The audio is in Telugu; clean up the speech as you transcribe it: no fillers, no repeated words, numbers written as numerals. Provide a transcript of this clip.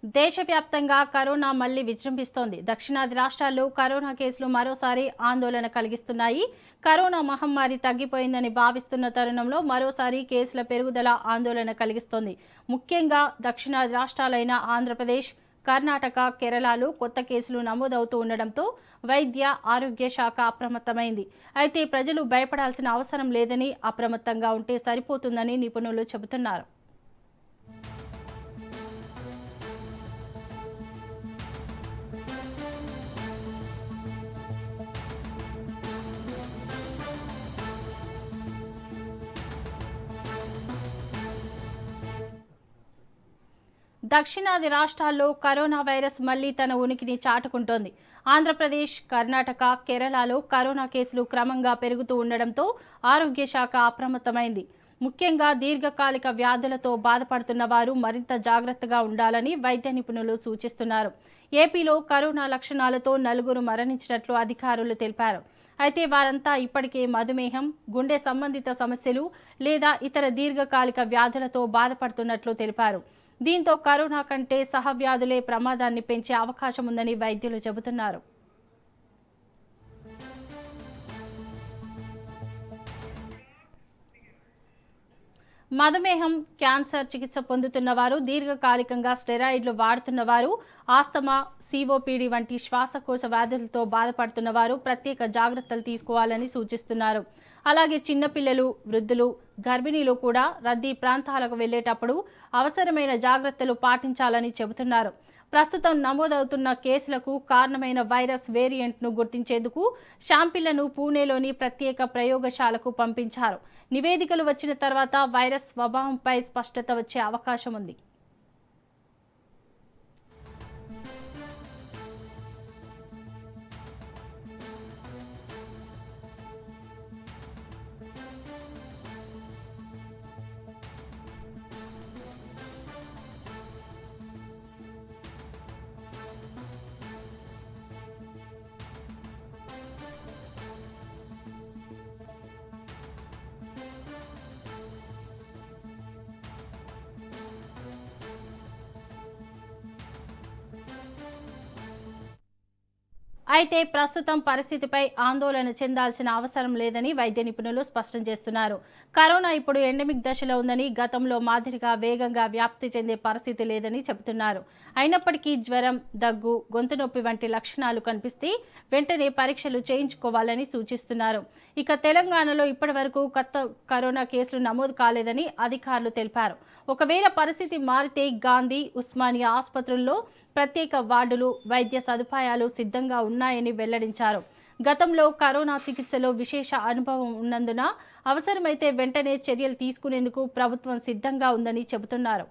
దేశవ్యాప్తంగా కరోనా మళ్లీ విజృంభిస్తోంది. దక్షిణాది రాష్ట్రాల్లో కరోనా కేసులు మరోసారి ఆందోళన కలిగిస్తున్నాయి. కరోనా మహమ్మారి తగ్గిపోయిందని భావిస్తున్న తరుణంలో మరోసారి కేసుల పెరుగుదల ఆందోళన కలిగిస్తోంది. ముఖ్యంగా దక్షిణాది రాష్ట్రాలైన ఆంధ్రప్రదేశ్, కర్ణాటక, కేరళలో కొత్త కేసులు నమోదవుతూ ఉండడంతో వైద్య ఆరోగ్య శాఖ అప్రమత్తమైంది. అయితే ప్రజలు భయపడాల్సిన అవసరం లేదని, అప్రమత్తంగా ఉంటే సరిపోతుందని నిపుణులు చెబుతున్నారు. దక్షిణాది రాష్ట్రాల్లో కరోనా వైరస్ మళ్లీ తన ఉనికిని చాటుకుంటోంది. ఆంధ్రప్రదేశ్, కర్ణాటక, కేరళలో కరోనా కేసులు క్రమంగా పెరుగుతూ ఉండడంతో ఆరోగ్య శాఖ అప్రమత్తమైంది. ముఖ్యంగా దీర్ఘకాలిక వ్యాధులతో బాధపడుతున్న వారు మరింత జాగ్రత్తగా ఉండాలని వైద్య నిపుణులు సూచిస్తున్నారు. ఏపీలో కరోనా లక్షణాలతో 4 మరణించినట్లు అధికారులు తెలిపారు. అయితే వారంతా ఇప్పటికే మధుమేహం, గుండె సంబంధిత సమస్యలు లేదా ఇతర దీర్ఘకాలిక వ్యాధులతో బాధపడుతున్నట్లు తెలిపారు. దీంతో కరోనా కంటే సహవ్యాధులే ప్రమాదాన్ని పెంచే అవకాశం ఉందని వైద్యులు చెబుతున్నారు. మధుమేహం, క్యాన్సర్ చికిత్స పొందుతున్నవారు, దీర్ఘకాలికంగా స్టెరాయిడ్లు వాడుతున్నవారు, ఆస్తమా, సిఓపిడి వంటి శ్వాసకోశ వ్యాధులతో బాధపడుతున్నవారు ప్రత్యేక జాగ్రత్తలు తీసుకోవాలని సూచిస్తున్నారు. అలాగే చిన్నపిల్లలు, వృద్ధులు, గర్భిణీలు కూడా రద్దీ ప్రాంతాలకు వెళ్లేటప్పుడు అవసరమైన జాగ్రత్తలు పాటించాలని చెబుతున్నారు. ప్రస్తుతం నమోదవుతున్న కేసులకు కారణమైన వైరస్ వేరియంట్ను గుర్తించేందుకు శాంపిళ్లను పూణేలోని ప్రత్యేక ప్రయోగశాలకు పంపించారు. నివేదికలు వచ్చిన తర్వాత వైరస్ స్వభావంపై స్పష్టత వచ్చే అవకాశం ఉంది. అయితే ప్రస్తుతం పరిస్థితిపై ఆందోళన చెందాల్సిన అవసరం లేదని వైద్య నిపుణులు స్పష్టం చేస్తున్నారు. కరోనా ఇప్పుడు ఎండమిక్ దశలో ఉందని, గతంలో మాదిరిగా వేగంగా వ్యాప్తి చెందే పరిస్థితి లేదని చెబుతున్నారు. అయినప్పటికీ జ్వరం, దగ్గు, గొంతు నొప్పి వంటి లక్షణాలు కనిపిస్తే వెంటనే పరీక్షలు చేయించుకోవాలని సూచిస్తున్నారు. ఇక తెలంగాణలో ఇప్పటివరకు కొత్త కరోనా కేసులు నమోదు కాలేదని అధికారులు తెలిపారు. ఒకవేళ పరిస్థితి మారితే గాంధీ, ఉస్మానియా ఆసుపత్రుల్లో ప్రత్యేక వార్డులు, వైద్య సదుపాయాలు సిద్ధంగా ఉన్నాయని వెల్లడించారు. గతంలో కరోనా చికిత్సలో విశేష అనుభవం ఉన్నందున అవసరమైతే వెంటనే చర్యలు తీసుకునేందుకు ప్రభుత్వం సిద్ధంగా ఉందని చెబుతున్నారు.